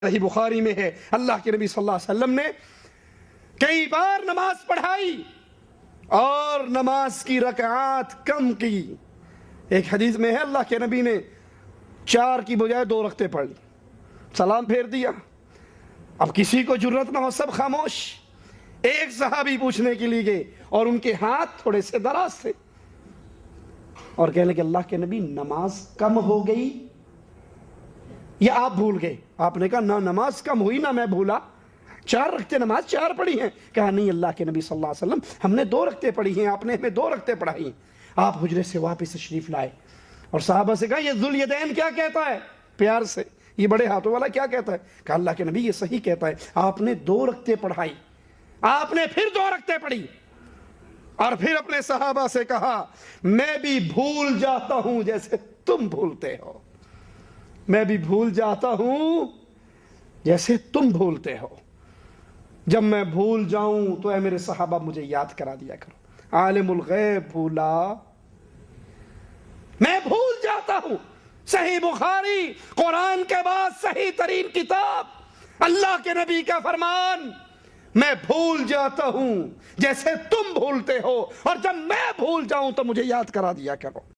صحیح بخاری میں ہے، اللہ کے نبی صلی اللہ علیہ وسلم نے کئی بار نماز پڑھائی اور نماز کی رکعات کم کی۔ ایک حدیث میں ہے اللہ کے نبی نے 4 کی بجائے 2 رکعتیں پڑھ لی، سلام پھیر دیا۔ اب کسی کو جرت نہ ہو، سب خاموش۔ ایک صحابی پوچھنے کے لیے گئے اور ان کے ہاتھ تھوڑے سے دراز تھے اور کہنے کہ اللہ کے نبی نماز کم ہو گئی یا آپ بھول گئے؟ آپ نے کہا نہ نماز کم ہوئی نہ میں بھولا، 4 رکعتیں نماز 4 پڑھی ہیں۔ کہا نہیں اللہ کے نبی صلی اللہ علیہ وسلم ہم نے 2 رکعتیں پڑھی ہیں، آپ نے ہمیں 2 رکعتیں پڑھائی ہیں۔ آپ حجرے سے واپس تشریف لائے اور صحابہ سے کہا یہ ذوالیدین کیا کہتا ہے؟ پیار سے، یہ بڑے ہاتھوں والا کیا کہتا ہے؟ کہا اللہ کے نبی یہ صحیح کہتا ہے، آپ نے 2 رکعتیں پڑھائی۔ آپ نے پھر 2 رکعتیں پڑھی اور پھر اپنے صحابہ سے کہا میں بھی بھول جاتا ہوں جیسے تم بھولتے ہو، میں بھی بھول جاتا ہوں جیسے تم بھولتے ہو۔ جب میں بھول جاؤں تو اے میرے صحابہ مجھے یاد کرا دیا کرو۔ عالم الغیب بھولا، میں بھول جاتا ہوں۔ صحیح بخاری، قرآن کے بعد صحیح ترین کتاب، اللہ کے نبی کا فرمان، میں بھول جاتا ہوں جیسے تم بھولتے ہو، اور جب میں بھول جاؤں تو مجھے یاد کرا دیا کرو۔